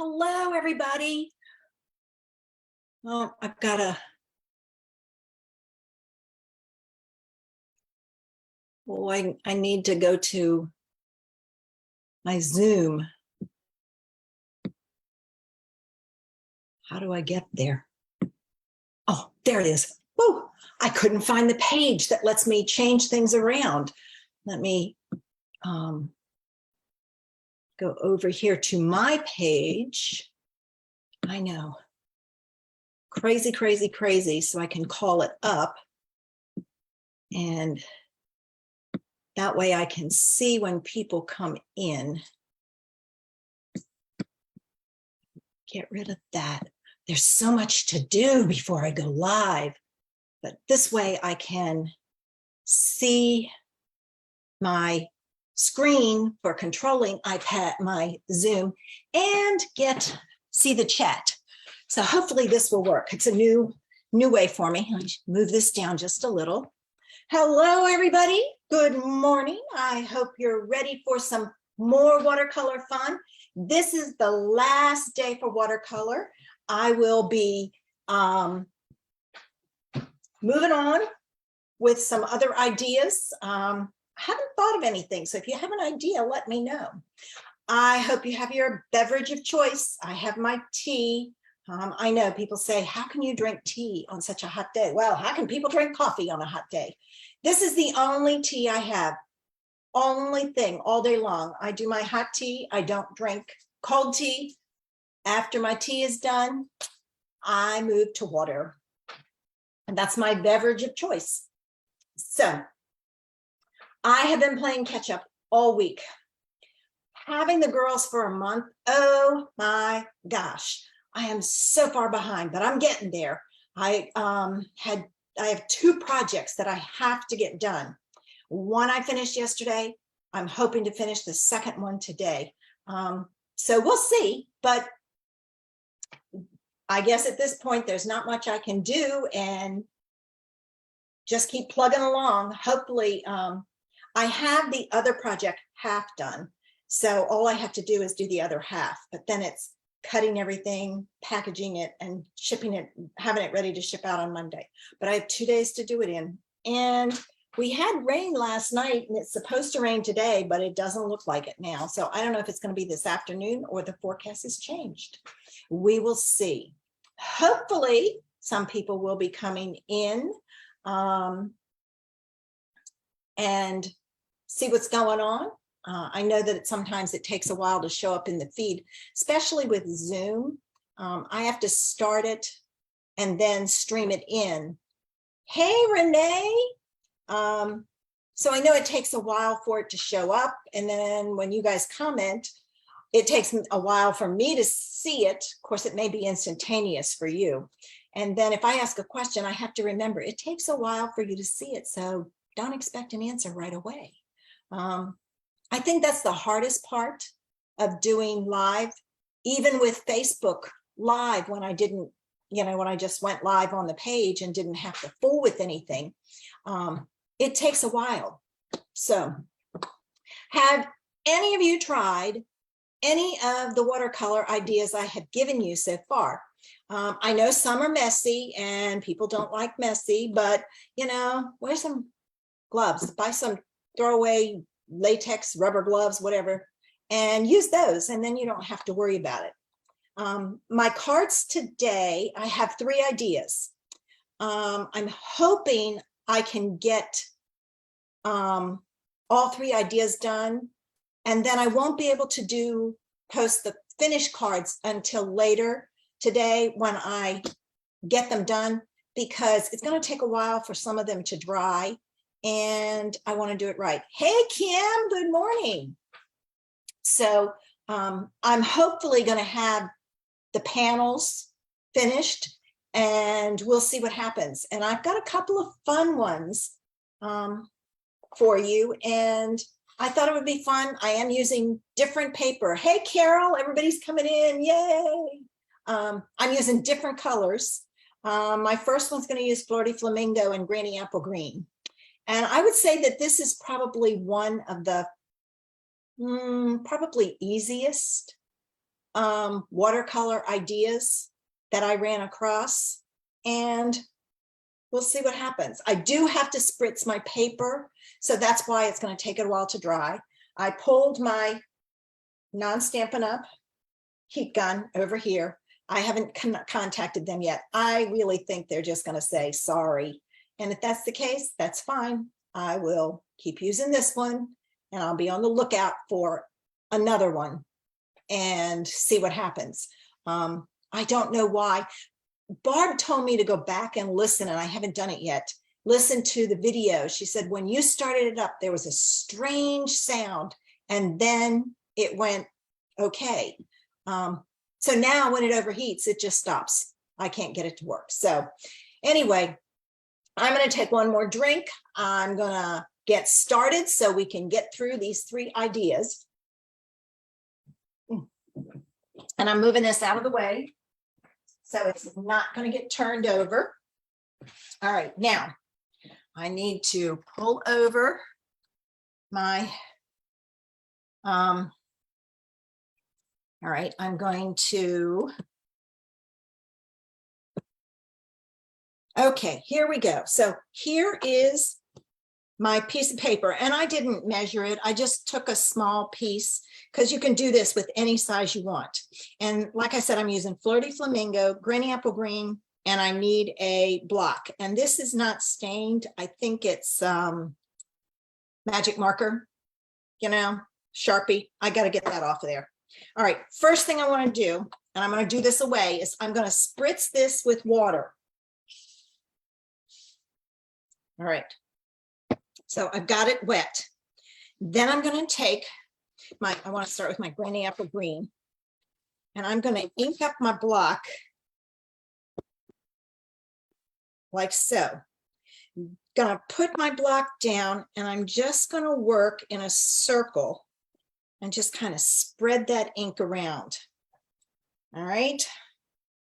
Hello, everybody. Oh, I need to go to my Zoom. How do I get there? Oh, there it is. Woo! I couldn't find the page that lets me change things around. Let me go over here to my page. I know. Crazy, crazy, crazy. So I can call it up. And that way I can see when people come in. Get rid of that. There's so much to do before I go live, but this way I can see my screen for controlling my Zoom and see the chat. So hopefully this will work. It's a new way for me. Let me move this down just a little. Hello, everybody. Good morning. I hope you're ready for some more watercolor fun. This is the last day for watercolor. I will be moving on with some other ideas. I haven't thought of anything, so if you have an idea, let me know. I hope you have your beverage of choice. I have my tea. I know people say, how can you drink tea on such a hot day? Well, how can people drink coffee on a hot day? This is the only tea I have. Only thing all day long. I do my hot tea. I don't drink cold tea. After my tea is done, I move to water. And that's my beverage of choice. So I have been playing catch up all week. Having the girls for a month, oh my gosh. I am so far behind, but I'm getting there. I have 2 projects that I have to get done. One I finished yesterday. I'm hoping to finish the second one today. So we'll see, but I guess at this point, there's not much I can do and just keep plugging along. Hopefully, I have the other project half done. So all I have to do is do the other half, but then it's cutting everything, packaging it and shipping it, having it ready to ship out on Monday. But I have 2 days to do it in. And we had rain last night and it's supposed to rain today, but it doesn't look like it now. So I don't know if it's going to be this afternoon or the forecast has changed. We will see. Hopefully some people will be coming in and see what's going on. I know that sometimes it takes a while to show up in the feed, especially with Zoom. I have to start it and then stream it in. Hey, Renee. So I know it takes a while for it to show up. And then when you guys comment, it takes a while for me to see it. Of course, it may be instantaneous for you. And then if I ask a question, I have to remember it takes a while for you to see it. So don't expect an answer right away. I think that's the hardest part of doing live, even with Facebook Live when I didn't, when I just went live on the page and didn't have to fool with anything. It takes a while. So have any of you tried any of the watercolor ideas I have given you so far? I know some are messy and people don't like messy, but wear some gloves, buy some throwaway latex, rubber gloves, whatever, and use those. And then you don't have to worry about it. My cards today, I have 3 ideas. I'm hoping I can get all 3 ideas done, and then I won't be able to post the finished cards until later today when I get them done, because it's going to take a while for some of them to dry and I want to do it right. Hey, Kim, good morning. So I'm hopefully going to have the panels finished and we'll see what happens. And I've got a couple of fun ones for you. And I thought it would be fun. I am using different paper. Hey, Carol, everybody's coming in. Yay. I'm using different colors. My first one's going to use Flirty Flamingo and Granny Apple Green. And I would say that this is probably one of the probably easiest watercolor ideas that I ran across, and we'll see what happens. I do have to spritz my paper, so that's why it's going to take it a while to dry. I pulled my non-Stampin' Up! Heat gun over here. I haven't contacted them yet. I really think they're just going to say sorry. And if that's the case, that's fine. I will keep using this one, and I'll be on the lookout for another one and see what happens. I don't know why. Barb told me to go back and listen, and I haven't done it yet. Listen to the video. She said when you started it up, there was a strange sound, and then it went okay. So now when it overheats, it just stops. I can't get it to work. So anyway, I'm going to take one more drink. I'm going to get started so we can get through these 3 ideas. And I'm moving this out of the way so it's not going to get turned over. All right, now I need to pull over my, all right, I'm going to, okay, here we go. So here is my piece of paper, and I didn't measure it. I just took a small piece because you can do this with any size you want. And like I said, I'm using Flirty Flamingo, Granny Apple Green, and I need a block. And this is not stained. I think it's magic marker, you know, Sharpie. I got to get that off of there. All right, first thing I want to do, and I'm going to do this away, is I'm going to spritz this with water. All right, so I've got it wet. Then I'm going to take my, I want to start with my Granny Apple Green, and I'm going to ink up my block like so. I'm going to put my block down, and I'm just going to work in a circle and just kind of spread that ink around. All right.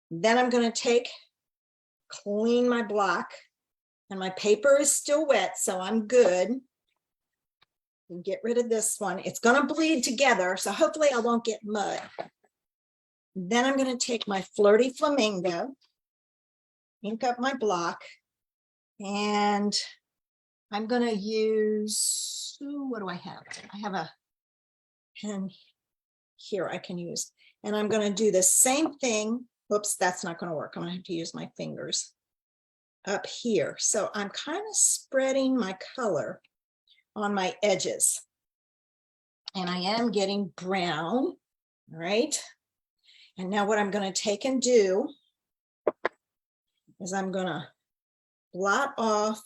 Then I'm going to clean my block, and my paper is still wet, so I'm good. And get rid of this one. It's going to bleed together, so hopefully I won't get mud. Then I'm going to take my Flirty Flamingo, ink up my block, and I'm going to use, what do I have? I have a pen here I can use, and I'm going to do the same thing. Whoops, that's not going to work. I'm going to have to use my fingers up here. So I'm kind of spreading my color on my edges, and I am getting brown. All right, and now what I'm going to take and do is I'm going to blot off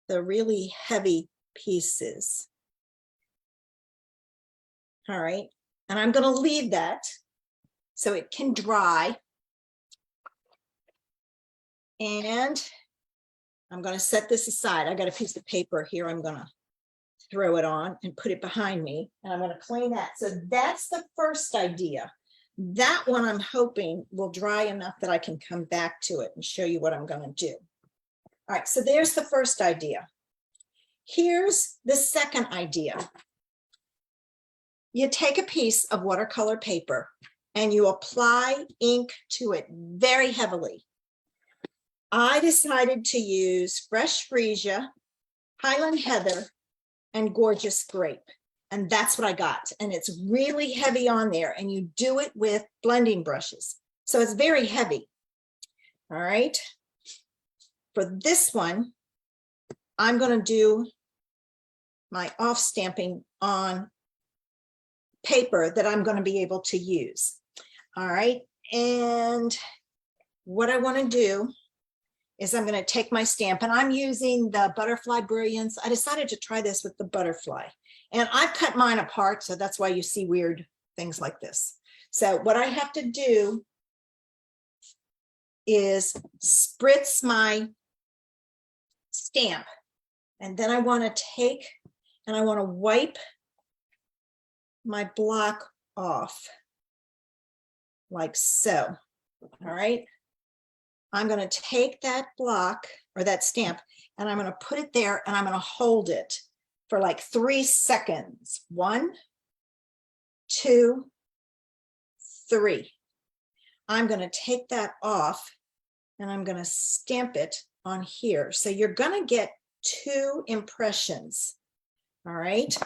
the really heavy pieces. All right, and I'm going to leave that so it can dry. And I'm going to set this aside. I got a piece of paper here. I'm going to throw it on and put it behind me, and I'm going to clean that. So that's the first idea. That one I'm hoping will dry enough that I can come back to it and show you what I'm going to do. All right, so there's the first idea. Here's the second idea. You take a piece of watercolor paper and you apply ink to it very heavily. I decided to use Fresh Freesia, Highland Heather, and Gorgeous Grape. And that's what I got. And it's really heavy on there, and you do it with blending brushes. So it's very heavy. All right. For this one, I'm going to do my off stamping on paper that I'm going to be able to use. All right. And what I want to do is I'm going to take my stamp, and I'm using the Butterfly Brilliance. I decided to try this with the butterfly, and I've cut mine apart, so that's why you see weird things like this. So what I have to do is spritz my stamp, and then I want to take and I want to wipe my block off like so. All right. I'm going to take that block or that stamp, and I'm going to put it there, and I'm going to hold it for like 3 seconds. 1, 2, 3. I'm going to take that off and I'm going to stamp it on here. So you're going to get 2 impressions. All right.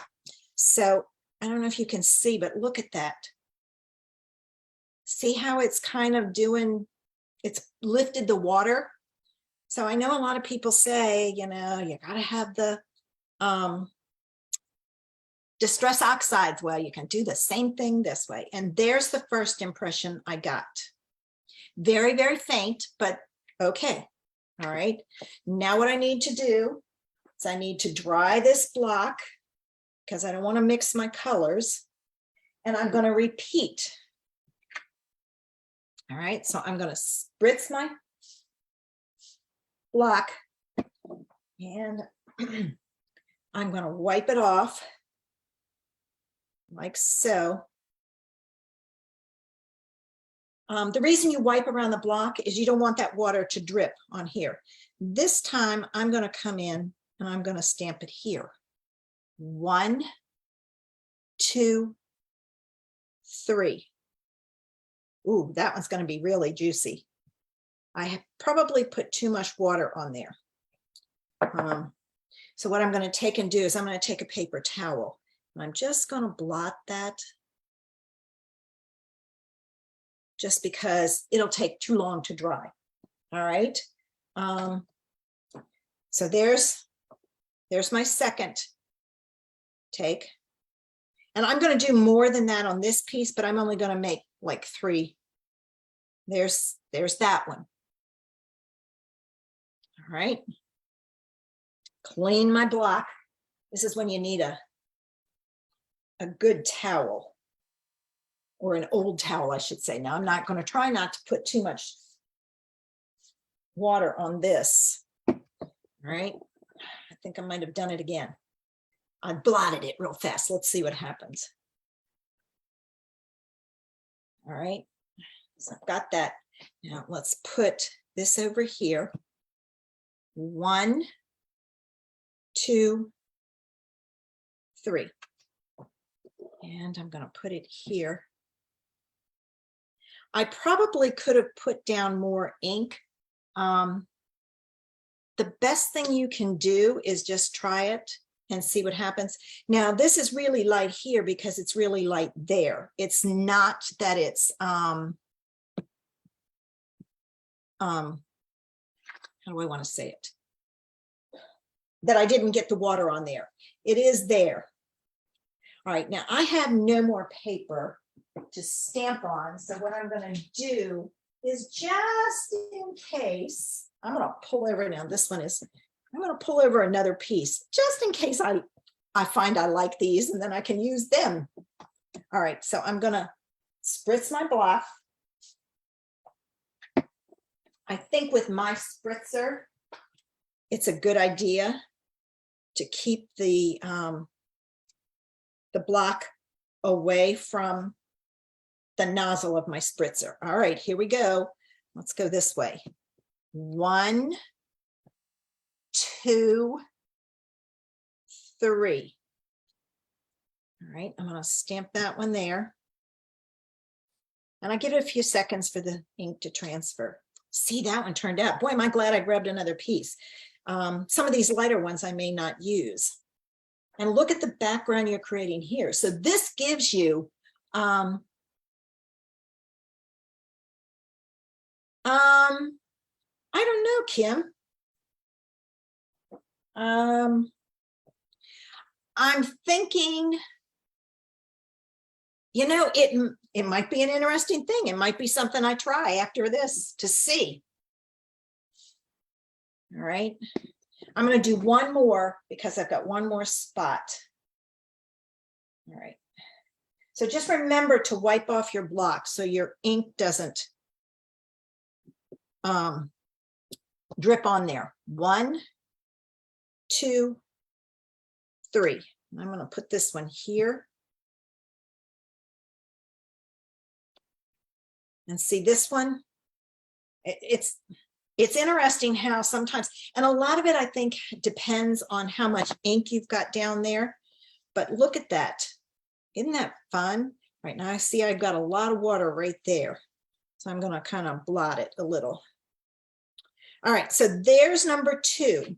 So I don't know if you can see, but look at that. See how it's kind of doing, it's lifted the water. So I know a lot of people say, you know, you got to have the distress oxides. Well, you can do the same thing this way. And there's the first impression I got. Very, very faint, but okay. All right. Now what I need to do is I need to dry this block because I don't want to mix my colors. And I'm going to repeat. All right. So I'm going to spritz my block and I'm going to wipe it off like so. The reason you wipe around the block is you don't want that water to drip on here. This time I'm going to come in and I'm going to stamp it here. 1, 2, 3. Ooh, that one's going to be really juicy. I have probably put too much water on there. So what I'm going to take and do is I'm going to take a paper towel and I'm just going to blot that just because it'll take too long to dry. All right. So there's my second take. And I'm going to do more than that on this piece, but I'm only going to make like 3. There's that one. All right. Clean my block. This is when you need a good towel, or an old towel, I should say. Now I'm not going to try not to put too much water on this. All right. I think I might have done it again. I blotted it real fast. Let's see what happens. All right. So I've got that. Now let's put this over here. 1, 2, 3. And I'm going to put it here. I probably could have put down more ink. The best thing you can do is just try it and see what happens. Now, this is really light here because it's really light there. It's not that it's, how do I want to say it? That I didn't get the water on there. It is there. All right, now I have no more paper to stamp on. So what I'm going to do is, just in case, I'm going to pull over now. This one is, I'm going to pull over another piece just in case I find I like these and then I can use them. All right, so I'm going to spritz my block. I think with my spritzer, it's a good idea to keep the block away from the nozzle of my spritzer. All right, here we go. Let's go this way. 1, 2, 3. All right, I'm going to stamp that one there. And I give it a few seconds for the ink to transfer. See, that one turned out. Boy, am I glad I grabbed another piece. Some of these lighter ones I may not use. And look at the background you're creating here. So this gives you, I don't know, Kim. I'm thinking, you know, it might be an interesting thing. It might be something I try after this to see. All right. I'm going to do one more because I've got one more spot. All right. So just remember to wipe off your block so your ink doesn't drip on there. 1, 2, 3. I'm going to put this one here. And see this one, it's interesting how sometimes, and a lot of it I think depends on how much ink you've got down there, but look at that. Isn't that fun? Right now I see I've got a lot of water right there. So I'm going to kind of blot it a little. All right, so there's number 2.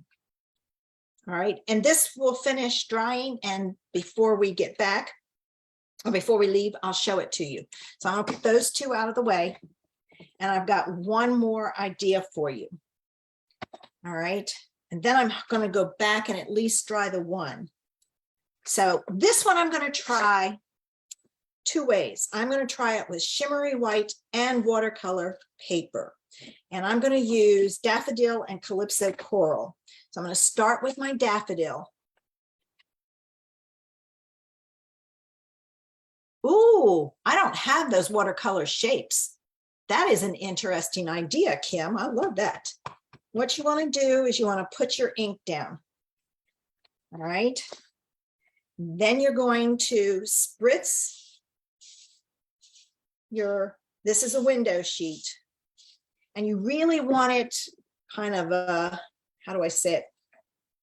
All right, and this will finish drying, and before we get back, or before we leave, I'll show it to you. So I'm gonna put those 2 out of the way, and I've got one more idea for you. All right, and then I'm gonna go back and at least dry the one. So this one I'm gonna try 2 ways. I'm gonna try it with shimmery white and watercolor paper. And I'm going to use Daffodil and Calypso Coral. So I'm going to start with my daffodil. Ooh, I don't have those watercolor shapes. That is an interesting idea, Kim. I love that. What you want to do is you want to put your ink down. All right. Then you're going to spritz this is a window sheet. And you really want it kind of, how do I say it,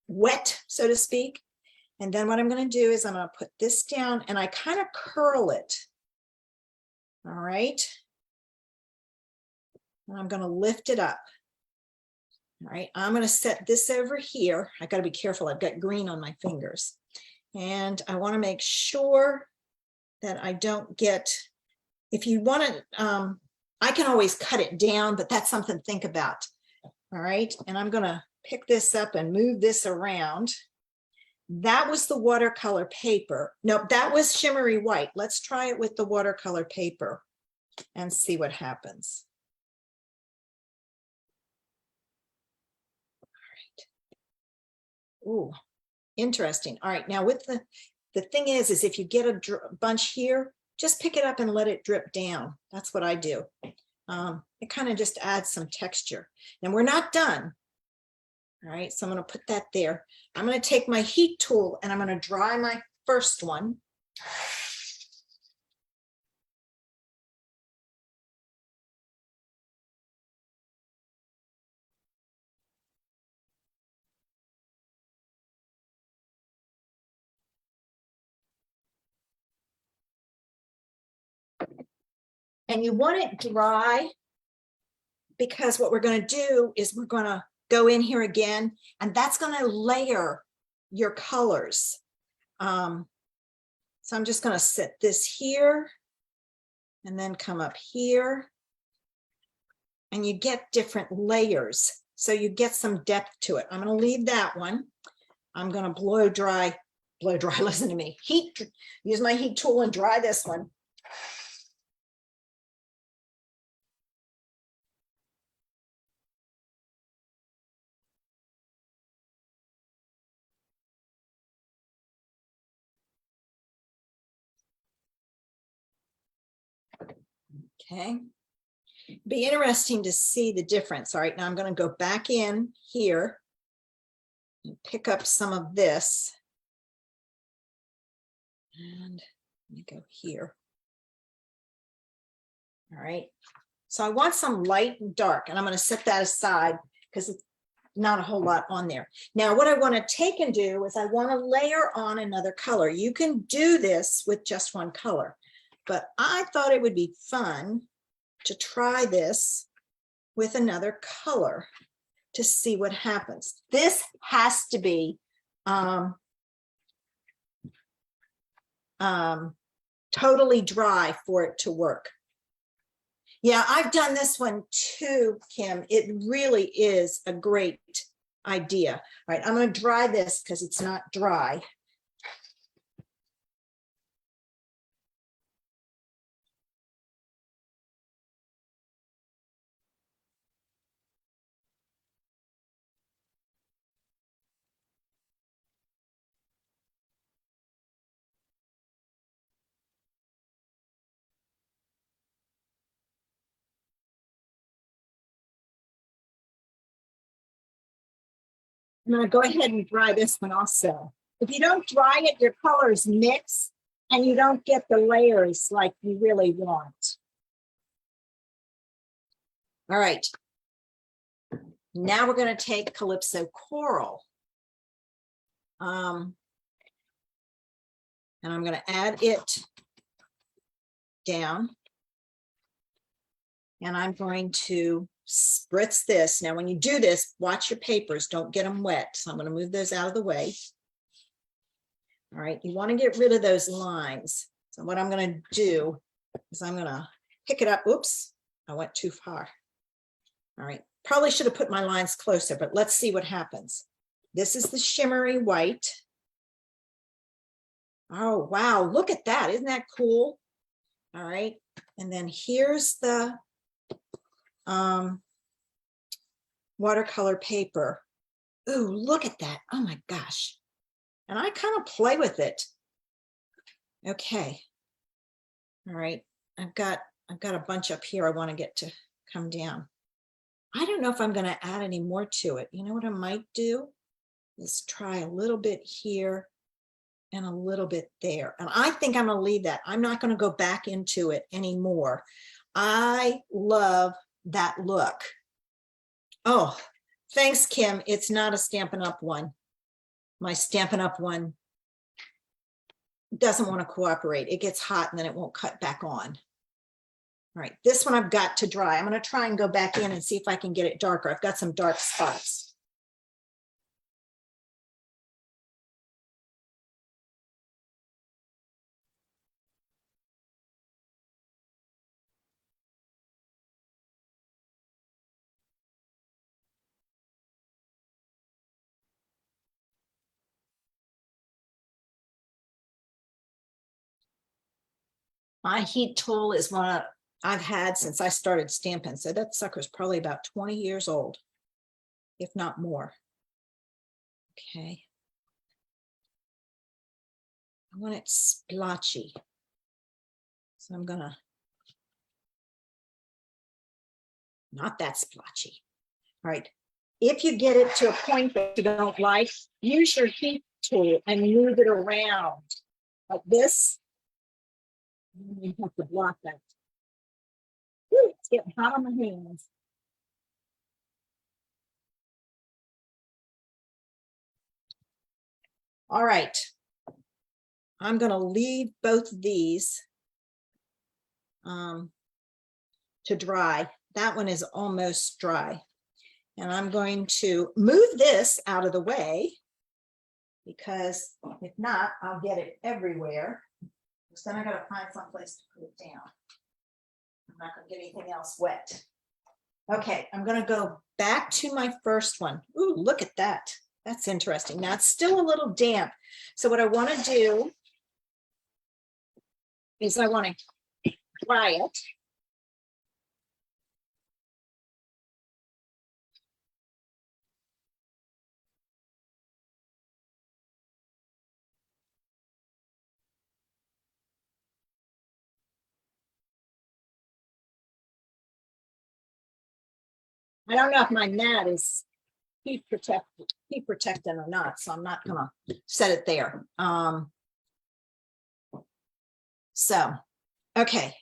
wet, so to speak. And then what I'm going to do is I'm going to put this down and I kind of curl it. All right. And I'm going to lift it up. All right. I'm going to set this over here. I got to be careful. I've got green on my fingers. And I want to make sure that I don't get, if you want to, I can always cut it down, but that's something to think about. All right, and I'm gonna pick this up and move this around. That was the watercolor paper. No, that was shimmery white. Let's try it with the watercolor paper and see what happens. All right. Ooh, interesting. All right, now with the thing is if you get a bunch here, just pick it up and let it drip down. That's what I do. It kind of just adds some texture. And we're not done. All right, so I'm going to put that there. I'm going to take my heat tool and I'm going to dry my first one. And you want it dry because what we're going to do is we're going to go in here again, and that's going to layer your colors. So I'm just going to set this here and then come up here, and you get different layers. So you get some depth to it. I'm going to leave that one. I'm going to blow dry, listen to me, use my heat tool and dry this one. Okay. Be interesting to see the difference. All right, now I'm going to go back in here and pick up some of this. And let me go here. All right, so I want some light and dark, and I'm going to set that aside because it's not a whole lot on there. Now, what I want to take and do is I want to layer on another color. You can do this with just one color, but I thought it would be fun to try this with another color to see what happens. This has to be totally dry for it to work. Yeah, I've done this one too, Kim. It really is a great idea. All right, I'm going to dry this because it's not dry. I'm going to go ahead and dry this one also. If you don't dry it, your colors mix and you don't get the layers like you really want. All right. Now we're going to take Calypso Coral. And I'm going to add it down. And I'm going to spritz this. Now, when you do this, watch your papers, don't get them wet. So I'm going to move those out of the way. All right, you want to get rid of those lines. So what I'm going to do is I'm going to pick it up. Oops, I went too far. All right, probably should have put my lines closer, but let's see what happens. This is the shimmery white. Oh, wow, look at that. Isn't that cool? All right, and then here's the watercolor paper. Ooh, look at that. Oh my gosh. And I kind of play with it. Okay. All right. I've got a bunch up here I want to get to come down. I don't know if I'm going to add any more to it. You know what I might do is try a little bit here and a little bit there. And I think I'm going to leave that. I'm not going to go back into it anymore. I love that look. Oh, thanks, Kim. It's not a Stampin' Up! One. My Stampin' Up! One doesn't want to cooperate. It gets hot and then it won't cut back on. All right, this one I've got to dry. I'm going to try and go back in and see if I can get it darker. I've got some dark spots. My heat tool is one I've had since I started stamping. So that sucker's probably about 20 years old, if not more. Okay. I want it splotchy. So I'm gonna, not that splotchy. All right. If you get it to a point that you don't like, use your heat tool and move it around like this. You have to block that. Woo, it's getting hot on my hands. All right. I'm going to leave both of these to dry. That one is almost dry. And I'm going to move this out of the way because if not, I'll get it everywhere. Because then I got to find someplace to put it down. I'm not going to get anything else wet. Okay, I'm going to go back to my first one. Ooh, look at that. That's interesting. Now it's still a little damp. So what I want to do is I want to dry it. I don't know if my mat is heat protecting or not, so I'm not gonna set it there. So, okay,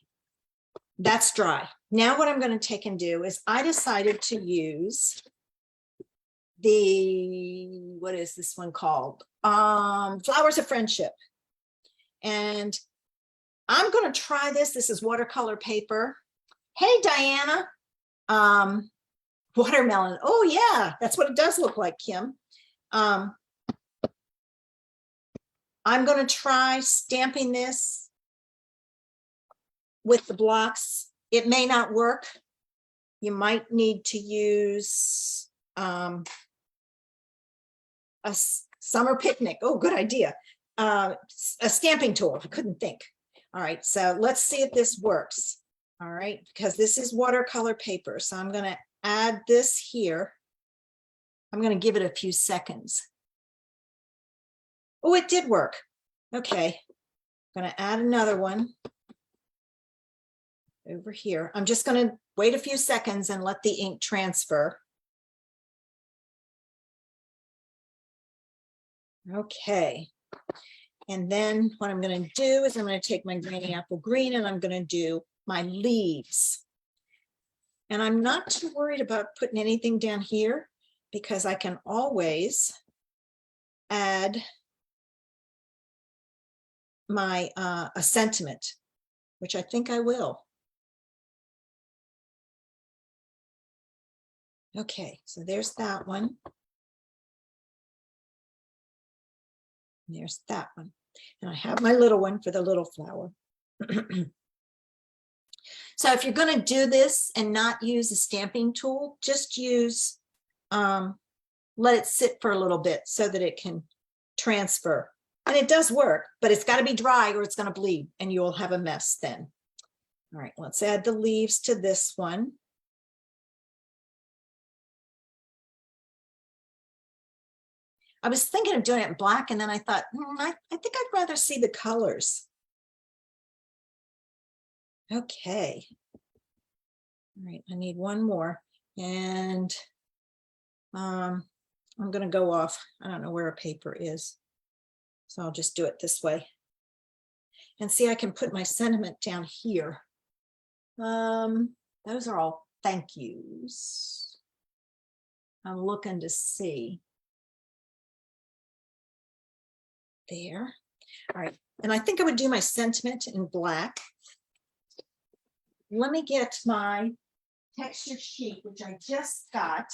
that's dry. Now what I'm going to take and do is I decided to use the, what is this one called? Flowers of Friendship. And I'm going to try this. This is watercolor paper. Hey, Diana. Watermelon. Oh, yeah, that's what it does look like, Kim. I'm going to try stamping this with the blocks. It may not work. You might need to use a summer picnic. Oh, good idea. A stamping tool. I couldn't think. All right, so let's see if this works. All right, because this is watercolor paper. So I'm going to add this here. I'm going to give it a few seconds. Oh, it did work. Okay, I'm going to add another one over here. I'm just going to wait a few seconds and let the ink transfer. Okay. And then what I'm going to do is I'm going to take my Granny Apple Green and I'm going to do my leaves. And I'm not too worried about putting anything down here because I can always add my a sentiment. which I think I will. Okay, so there's that one. There's that one. And I have my little one for the little flower. So if you're going to do this and not use a stamping tool, just use, let it sit for a little bit so that it can transfer. And it does work, but it's got to be dry or it's going to bleed and you'll have a mess then. All right, let's add the leaves to this one. I was thinking of doing it in black, and then I thought, I think I'd rather see the colors. Okay. All right, I need one more. And I'm going to go off. I don't know where a paper is. So I'll just do it this way. And see, I can put my sentiment down here. Those are all thank yous. I'm looking to see. There. All right. And I think I would do my sentiment in black. Let me get my texture sheet, which I just got.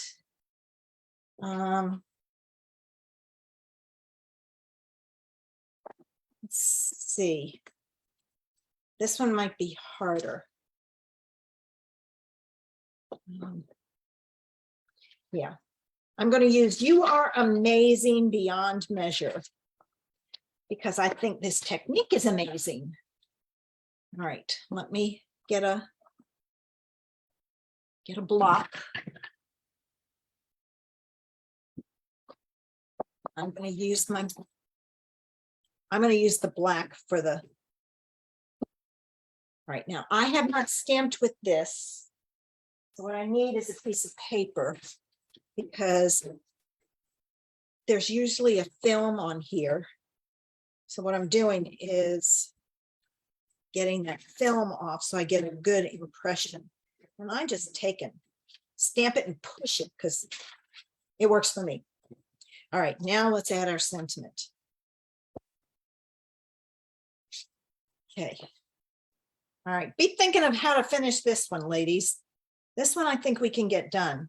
Let's see. This one might be harder. Yeah. I'm going to use You Are Amazing Beyond Measure, because I think this technique is amazing. All right, let me get a block. I'm going to use the black for the, right now. I have not stamped with this. So what I need is a piece of paper, because there's usually a film on here. So what I'm doing is getting that film off so I get a good impression. And I just stamp it and push it because it works for me. All right, now let's add our sentiment. Okay. All right, be thinking of how to finish this one, ladies. This one I think we can get done.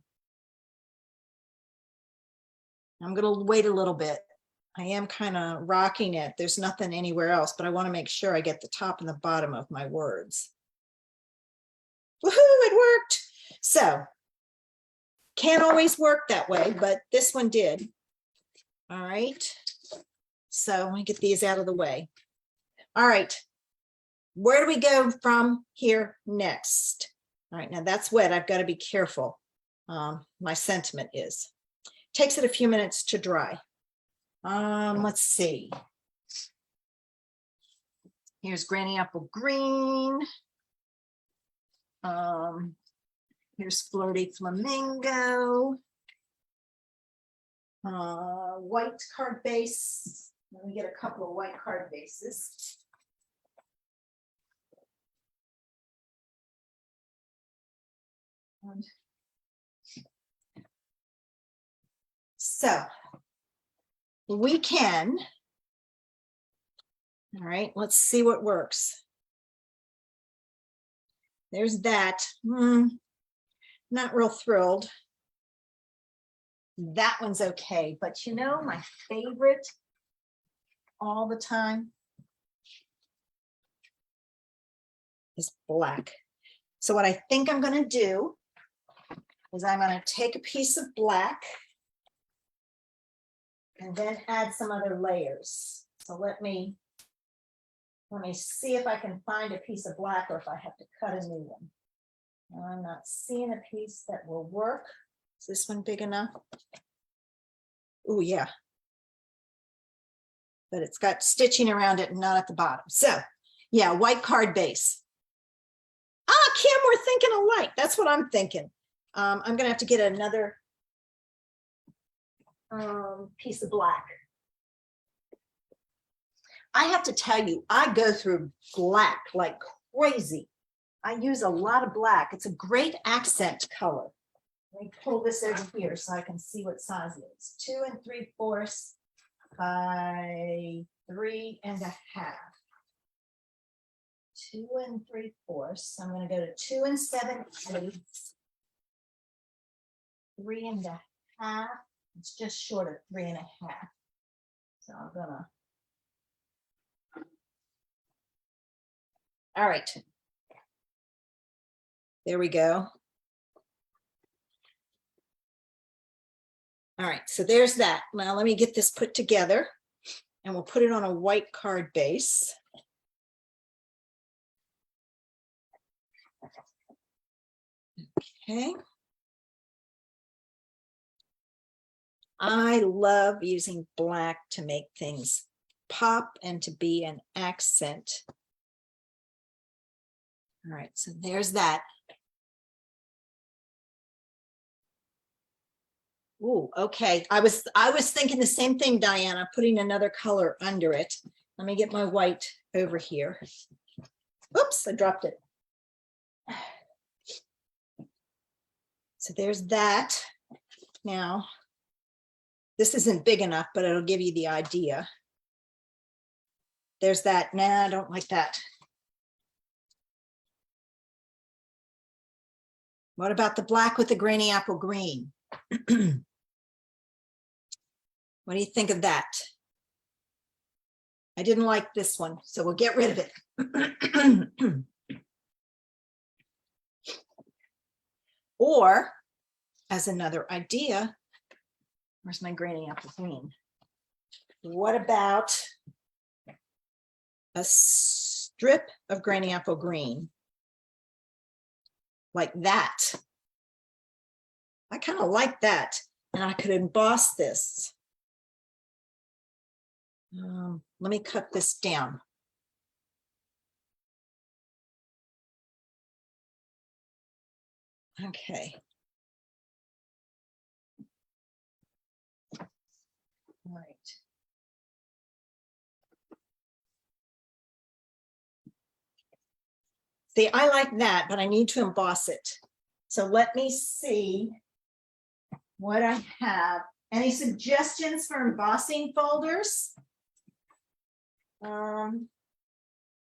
I'm going to wait a little bit. I am kind of rocking it. There's nothing anywhere else, but I want to make sure I get the top and the bottom of my words. Woohoo, it worked. So, can't always work that way, but this one did. All right. So, let me get these out of the way. All right. Where do we go from here next? All right, now that's wet. I've got to be careful. My sentiment is. Takes it a few minutes to dry. Let's see. Here's Granny Apple Green. Here's Flirty Flamingo. White card base. Let me get a couple of white card bases. So we can, all right, let's see what works. There's that. Not real thrilled. That one's okay, but you know, my favorite all the time is black. So what I think I'm going to do is I'm going to take a piece of black and then add some other layers. So let me see if I can find a piece of black or if I have to cut a new one. Now, I'm not seeing a piece that will work. Is this one big enough? Oh, yeah. But it's got stitching around it and not at the bottom. So, yeah, white card base. Kim, we're thinking alike. That's what I'm thinking. I'm going to have to get another piece of black. I have to tell you, I go through black like crazy. I use a lot of black. It's a great accent color. Let me pull this over here so I can see what size it is. 2 3/4 by 3 1/2. 2 3/4. I'm going to go to 2 7/8. 3.5. It's just short of 3.5. So I'm gonna. All right. There we go. All right, so there's that. Now let me get this put together and we'll put it on a white card base. Okay. I love using black to make things pop and to be an accent. All right, so there's that. Ooh, okay. I was thinking the same thing, Diana, putting another color under it. Let me get my white over here. Oops, I dropped it. So there's that. Now, this isn't big enough, but it'll give you the idea. There's that. Nah, I don't like that. What about the black with the grainy apple green? What do you think of that? I didn't like this one, so we'll get rid of it. Or, as another idea, where's my grainy apple green? What about a strip of grainy apple green? Like that. I kind of like that. And I could emboss this. Let me cut this down. Okay. All right. See, I like that, but I need to emboss it. So let me see what I have. Any suggestions for embossing folders? Oh,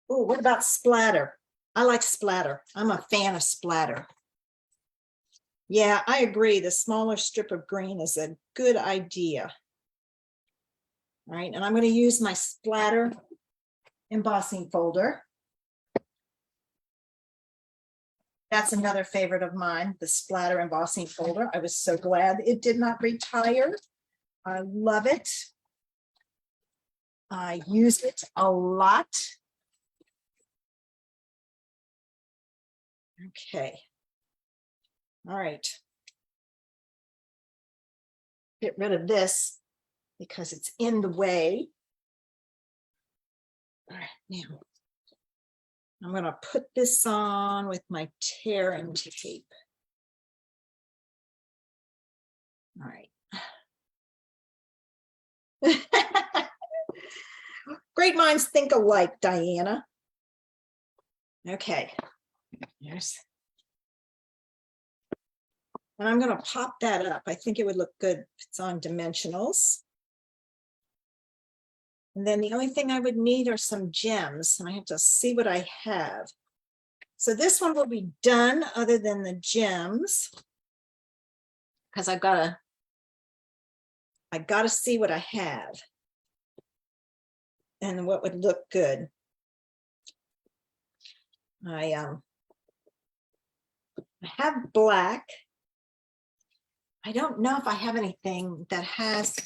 what about splatter? I like splatter. I'm a fan of splatter. Yeah, I agree. The smaller strip of green is a good idea. All right, and I'm going to use my splatter embossing folder. That's another favorite of mine, the splatter embossing folder. I was so glad it did not retire. I love it. I use it a lot. Okay. All right. Get rid of this because it's in the way. All right, now I'm going to put this on with my tearing tape. All right. Great minds think alike, Diana. Okay. Here's. And I'm going to pop that up. I think it would look good if it's on dimensionals. And then the only thing I would need are some gems, and I have to see what I have. So this one will be done other than the gems, because I gotta see what I have and what would look good. I have black. I don't know if I have anything that has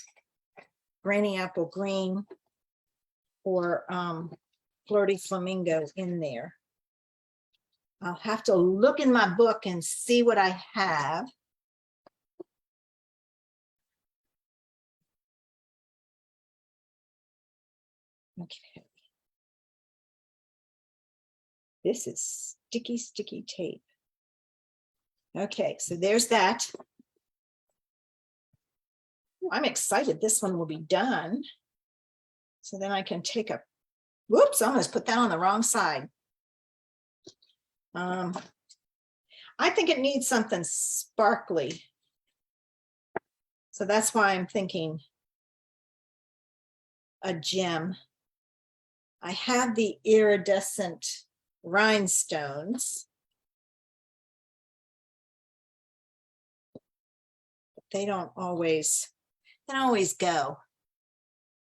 grainy apple green or flirty flamingo in there. I'll have to look in my book and see what I have. Okay. This is sticky, sticky tape. Okay, so there's that. I'm excited this one will be done. So then I can take a, whoops, I almost put that on the wrong side. I think it needs something sparkly. So that's why I'm thinking a gem. I have the iridescent rhinestones. They don't always go.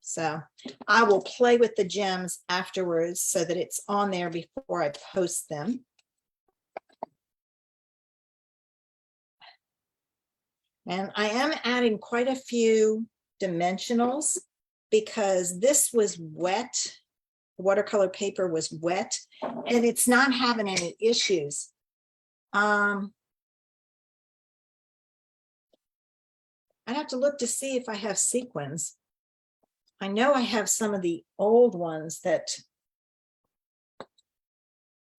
So I will play with the gems afterwards so that it's on there before I post them. And I am adding quite a few dimensionals because this was wet. Watercolor paper was wet and it's not having any issues. I'd have to look to see if I have sequins. I know I have some of the old ones that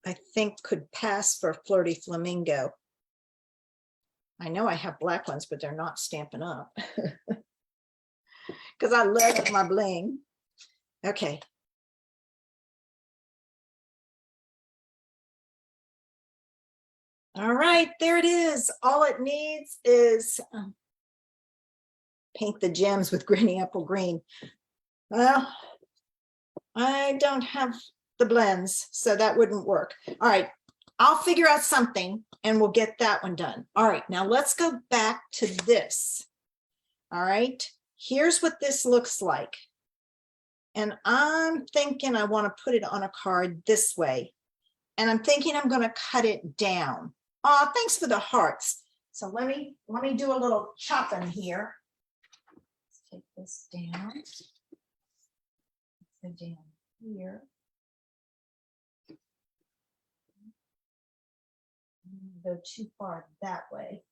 I think could pass for Flirty Flamingo. I know I have black ones, but they're not Stampin' Up. Because I love my bling. Okay. All right, there it is. All it needs is paint the gems with Granny Apple Green. Well, I don't have the blends, so that wouldn't work. All right, I'll figure out something and we'll get that one done. All right, now let's go back to this. All right, here's what this looks like. And I'm thinking I want to put it on a card this way. And I'm thinking I'm going to cut it down. Oh, thanks for the hearts. So let me do a little chopping here. Let's take this down. Go down here. Go too far that way.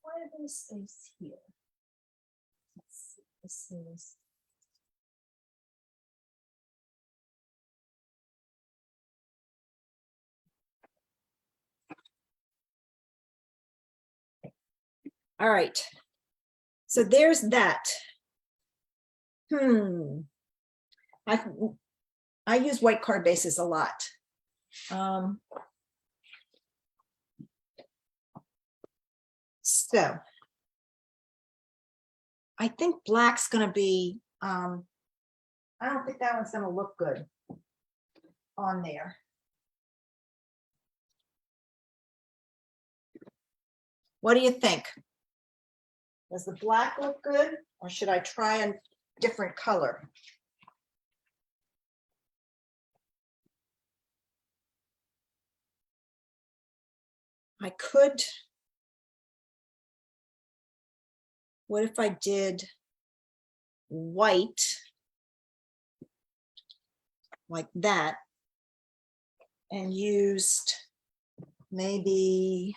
Why are those space here? Let's see. This is all right. So there's that. I use white card bases a lot. So I think black's going to be, I don't think that one's going to look good on there. What do you think? Does the black look good, or should I try a different color? I could. What if I did white like that and used maybe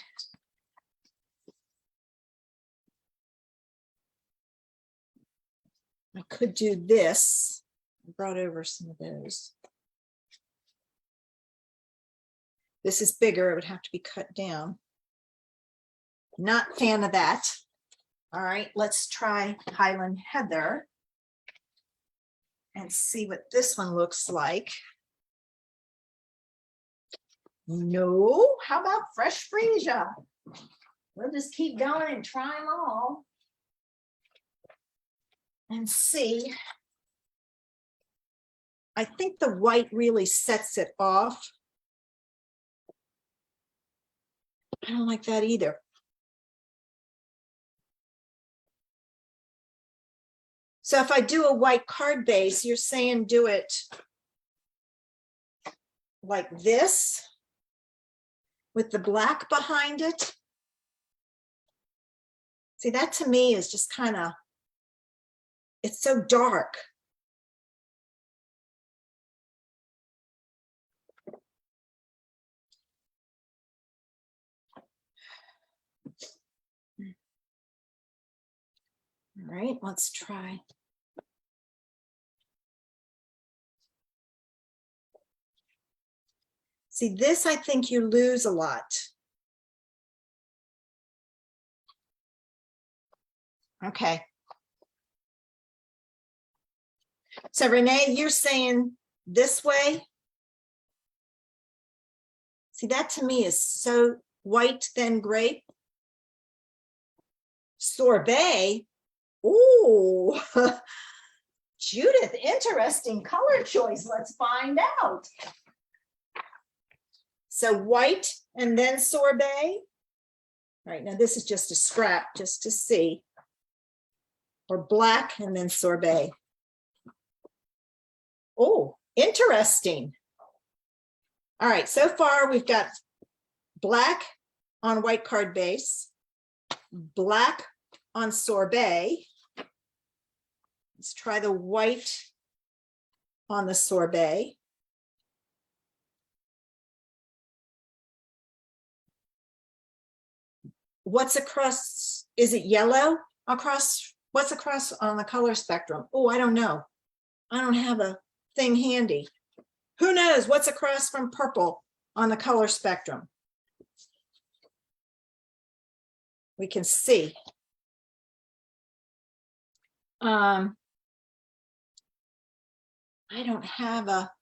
I could do this. I brought over some of those. This is bigger, it would have to be cut down. Not fan of that. All right, let's try Highland Heather and see what this one looks like. No, how about Fresh Freesia? We'll just keep going and try them all and see. I think the white really sets it off. I don't like that either. So if I do a white card base, you're saying do it like this with the black behind it. See, that to me is just kind of, it's so dark. All right, let's try. See, this I think you lose a lot. Okay. So Renee, you're saying this way? See, that to me is so white then grape. Sorbet. Ooh, Judith, interesting color choice. Let's find out. So white and then sorbet. All right, now this is just a scrap just to see. Or black and then sorbet. Oh, interesting. All right, so far we've got black on white card base, black on sorbet. Let's try the white on the sorbet. What's across, is it yellow across, what's across on the color spectrum? Oh, I don't know. I don't have a thing handy. Who knows what's across from purple on the color spectrum? We can see. I don't have a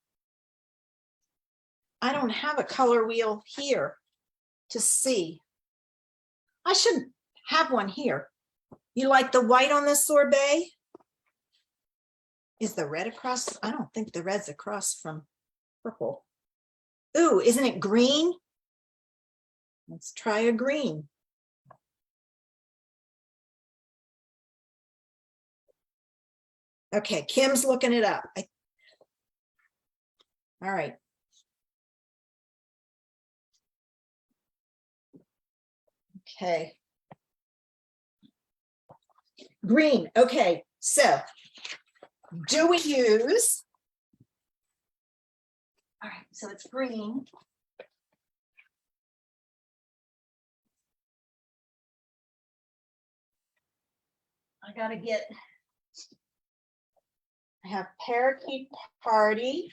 color wheel here to see. I should have one here. You like the white on the sorbet? Is the red across? I don't think the red's across from purple. Ooh, isn't it green? Let's try a green. Okay, Kim's looking it up. All right. Okay. Green. Okay, so do we use, all right, so it's green. I gotta get, I have Parakeet Party,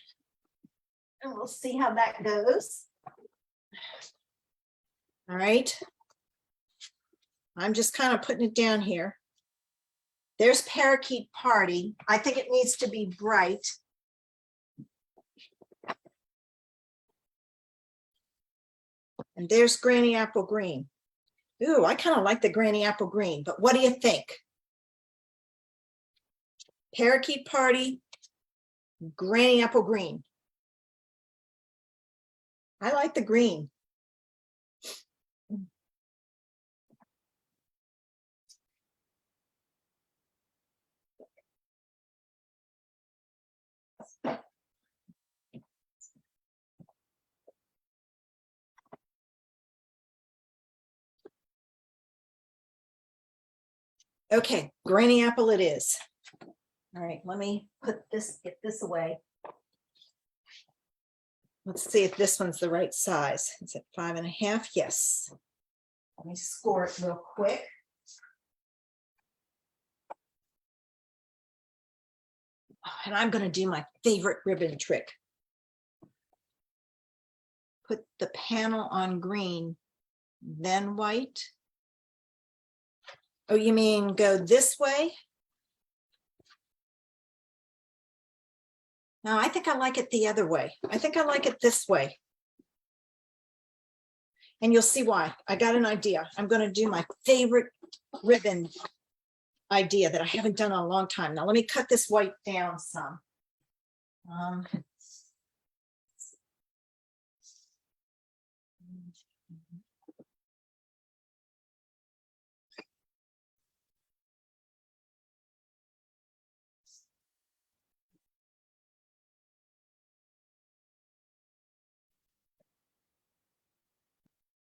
and we'll see how that goes. All right. I'm just kind of putting it down here. There's Parakeet Party. I think it needs to be bright. And there's Granny Apple Green. Ooh, I kind of like the Granny Apple Green, but what do you think? Parakeet Party, Granny Apple Green. I like the green. Okay, Granny Apple it is. All right, let me put this, get this away. Let's see if this one's the right size. Is it 5.5? Yes. Let me score it real quick. And I'm going to do my favorite ribbon trick. Put the panel on green, then white. Oh, you mean go this way? No, I think I like it the other way. I think I like it this way. And you'll see why. I got an idea. I'm going to do my favorite ribbon idea that I haven't done in a long time. Now let me cut this white down some.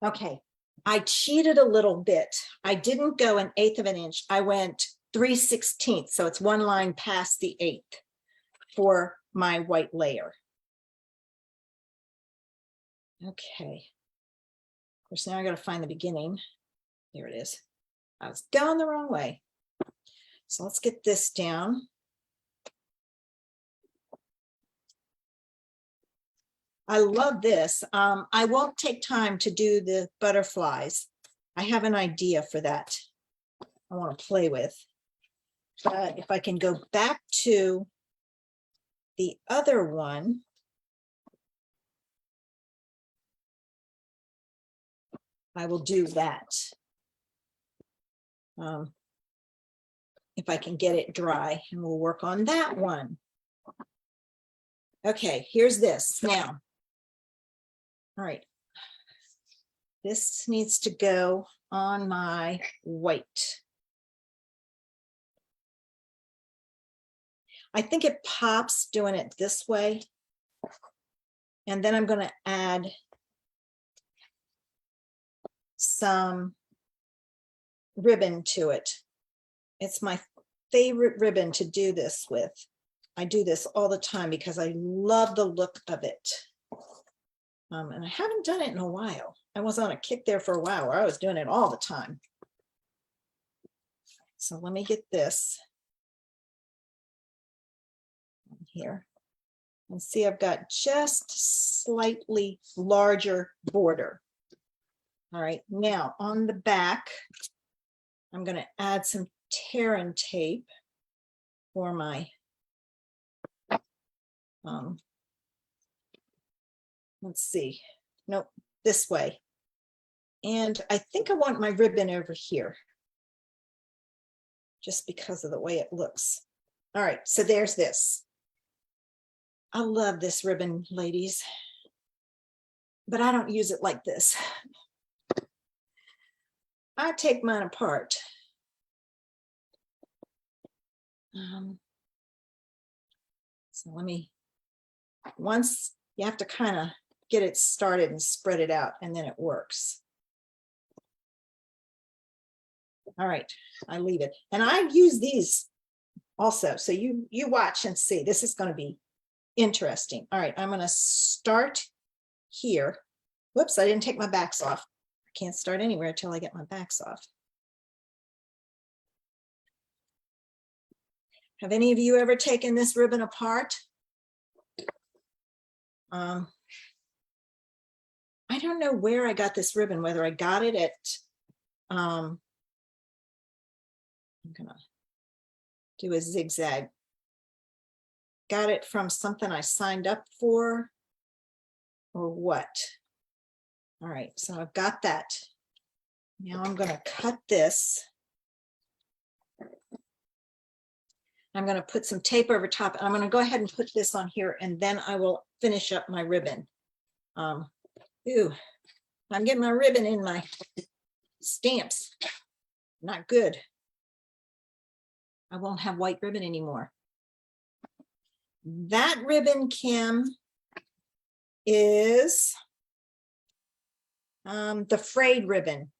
Okay, I cheated a little bit. I didn't go 1/8 of an inch. I went 3/16, so it's one line past the 1/8 for my white layer. Okay. Of course, now I got to find the beginning. Here it is. I was going the wrong way. So let's get this down. I love this. I won't take time to do the butterflies. I have an idea for that I want to play with. But if I can go back to the other one, I will do that. if I can get it dry, and we'll work on that one. Okay, here's this now. All right. This needs to go on my white. I think it pops doing it this way. And then I'm going to add some ribbon to it. It's my favorite ribbon to do this with. I do this all the time because I love the look of it. And I haven't done it in a while. I was on a kick there for a while where I was doing it all the time. So let me get this here. And see, I've got just slightly larger border. All right, now on the back, I'm going to add some tear and tape for my, let's see, nope, this way. And I think I want my ribbon over here, just because of the way it looks. All right, so there's this. I love this ribbon, ladies, but I don't use it like this. I take mine apart. So let me, once you have to kind of get it started and spread it out, and then it works. All right, I leave it. And I use these also. So you watch and see. This is going to be interesting. All right, I'm going to start here. Whoops, I didn't take my backs off. I can't start anywhere until I get my backs off. Have any of you ever taken this ribbon apart? I don't know where I got this ribbon, whether I got it at, I'm gonna do a zigzag. Got it from something I signed up for or what? All right, so I've got that. Now I'm gonna cut this. I'm going to put some tape over top. I'm going to go ahead and put this on here, and then I will finish up my ribbon. Ooh, I'm getting my ribbon in my stamps. Not good. I won't have white ribbon anymore. That ribbon, Kim, is the frayed ribbon.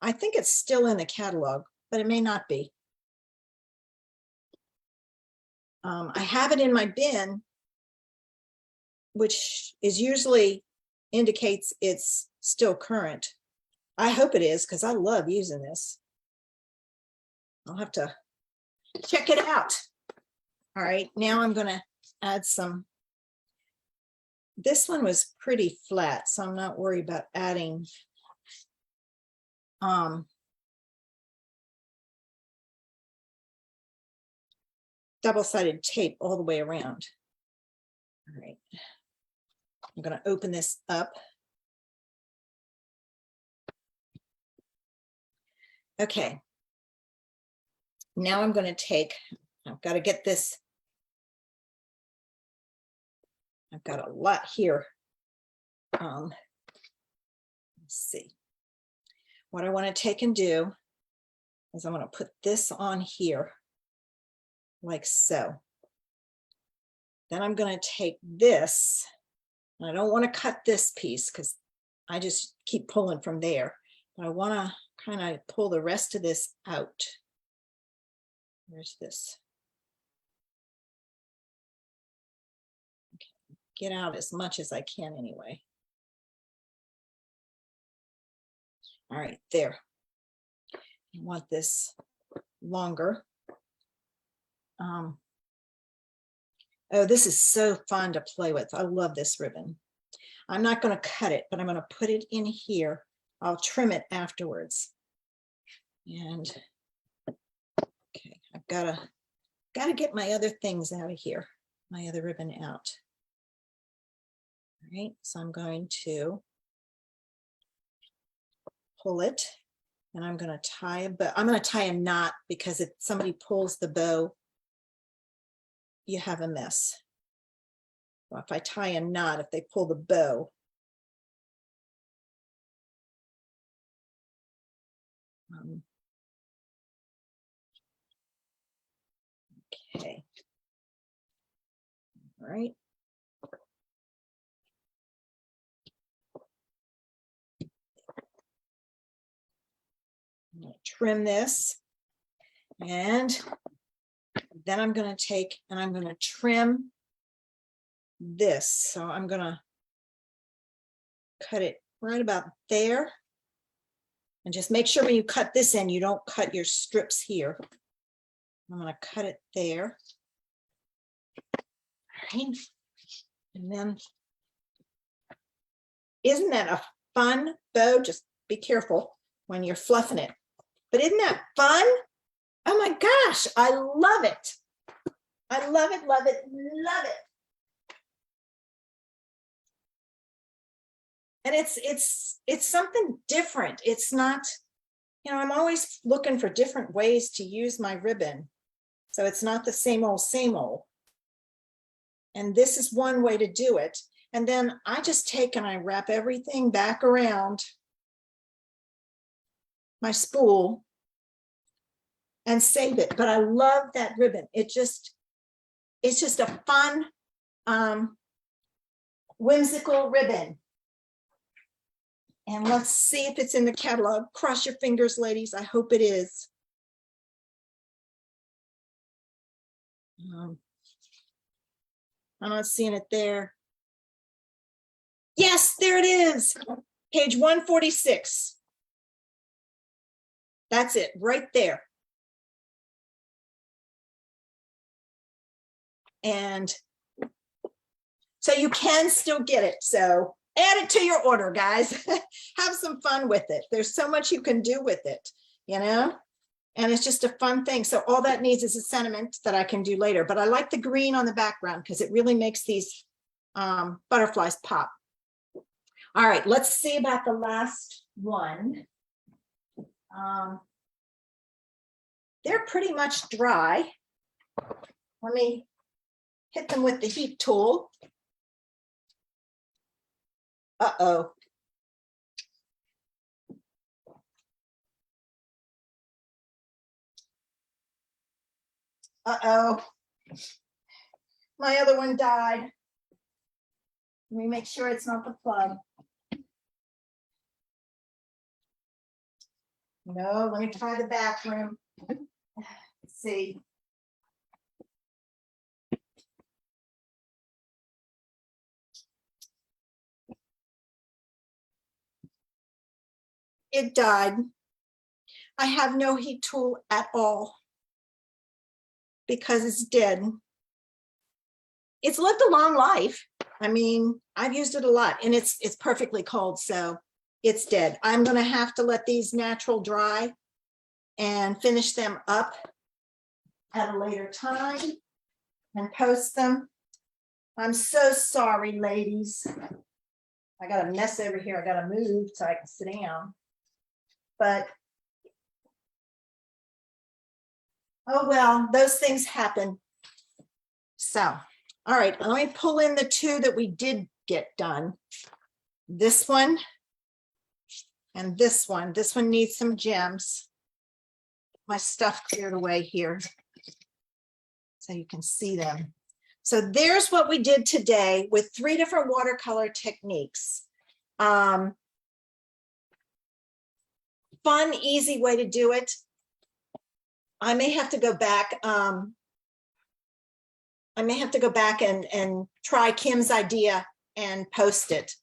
I think it's still in the catalog, but it may not be. I have it in my bin, which is usually indicates it's still current. I hope it is, because I love using this. I'll have to check it out. All right, now I'm going to add some. This one was pretty flat, so I'm not worried about adding double-sided tape all the way around. All right, I'm going to open this up. Okay, now I'm going to take, I've got to get this, I've got a lot here. Let's see. What I want to take and do is I'm going to put this on here like so. Then I'm going to take this, and I don't want to cut this piece because I just keep pulling from there, but I want to kind of pull the rest of this out. Where's this? Okay. Get out as much as I can anyway. All right, there. I want this longer. Oh, this is so fun to play with. I love this ribbon. I'm not going to cut it, but I'm going to put it in here. I'll trim it afterwards. And okay, I've got to get my other things out of here, my other ribbon out. All right, so I'm going to pull it. And I'm going to tie a bow. I'm going to tie a knot because if somebody pulls the bow, you have a mess. Well, if I tie a knot, if they pull the bow, okay. All right. I'm going to trim this, and then I'm going to take and I'm going to trim this. So I'm going to cut it right about there. And just make sure when you cut this in, you don't cut your strips here. I'm going to cut it there. All right. And then, isn't that a fun bow? Just be careful when you're fluffing it. But isn't that fun? Oh my gosh, I love it. I love it, love it, love it. And it's something different. It's not, you know, I'm always looking for different ways to use my ribbon. So it's not the same old, same old. And this is one way to do it. And then I just take and I wrap everything back around my spool and save it. But I love that ribbon. It's just a fun, whimsical ribbon. And let's see if it's in the catalog. Cross your fingers, ladies. I hope it is. I'm not seeing it there. Yes, there it is. Page 146. That's it, right there. And so you can still get it. So add it to your order, guys. Have some fun with it. There's so much you can do with it, you know? And it's just a fun thing. So all that needs is a sentiment that I can do later. But I like the green on the background because it really makes these butterflies pop. All right, let's see about the last one. They're pretty much dry. Let me hit them with the heat tool. Uh-oh. Uh-oh. My other one died. Let me make sure it's not the plug. No, let me try the bathroom. Let's see. It died. I have no heat tool at all because it's dead. It's lived a long life. I mean, I've used it a lot and it's perfectly cold, so it's dead. I'm gonna have to let these natural dry and finish them up at a later time and post them. I'm so sorry, ladies. I got a mess over here. I got to move so I can sit down. But, oh well, those things happen. So, all right, let me pull in the two that we did get done. This one and this one. This one needs some gems. My stuff cleared away here so you can see them. So there's what we did today with 3 different watercolor techniques. Fun, easy way to do it. I may have to go back. I may have to go back and try Kim's idea and post it.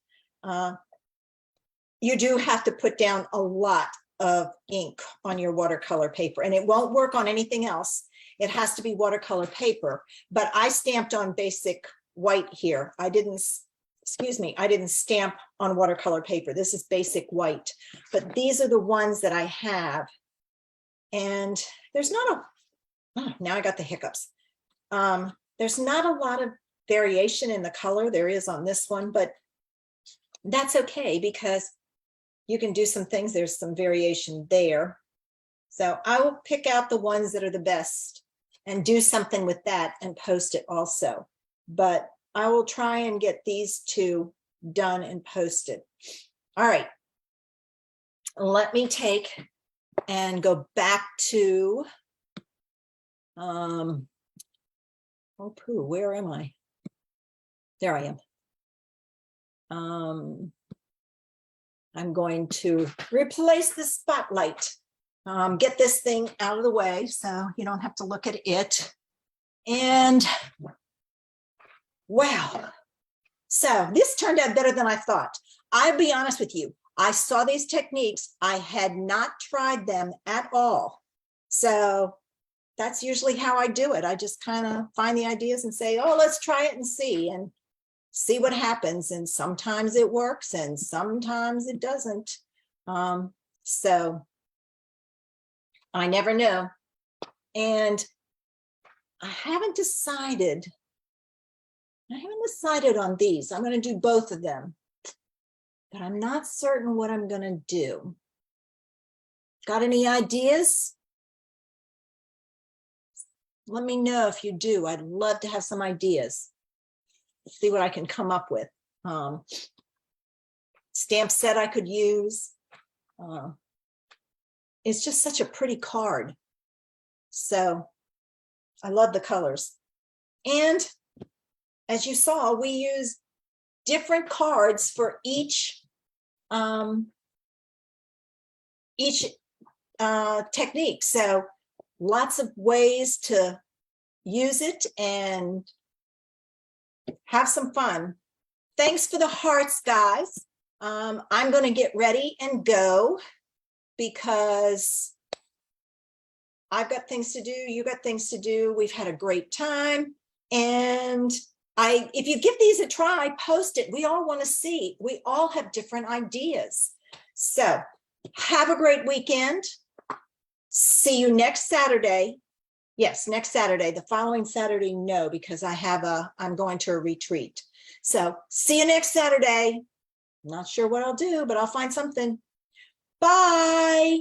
You do have to put down a lot of ink on your watercolor paper, and it won't work on anything else. It has to be watercolor paper, but I stamped on basic white here. I didn't stamp on watercolor paper. This is basic white, but these are the ones that I have. And there's not now I got the hiccups. There's not a lot of variation in the color. There is on this one, but that's okay because you can do some things. There's some variation there. So I will pick out the ones that are the best and do something with that and post it also. But I will try and get these two done and posted. All right. Let me take and go back to, oh pooh, where am I? There I am. I'm going to replace the spotlight. Get this thing out of the way so you don't have to look at it. And wow. So this turned out better than I thought. I'll be honest with you. I saw these techniques. I had not tried them at all. So that's usually how I do it. I just kind of find the ideas and say, oh, let's try it and see what happens. And sometimes it works and sometimes it doesn't. So I never know. And I haven't decided on these. I'm going to do both of them, but I'm not certain what I'm going to do. Got any ideas? Let me know if you do. I'd love to have some ideas. See what I can come up with. Stamp set I could use. It's just such a pretty card. So I love the colors. And as you saw, we use different cards for each technique. So lots of ways to use it and have some fun. Thanks for the hearts, guys. I'm going to get ready and go because I've got things to do. You got things to do. We've had a great time. And if you give these a try, post it. We all want to see. We all have different ideas. So have a great weekend. See you next Saturday. Yes, next Saturday. The following Saturday, no, because I'm going to a retreat. So see you next Saturday. Not sure what I'll do, but I'll find something. Bye.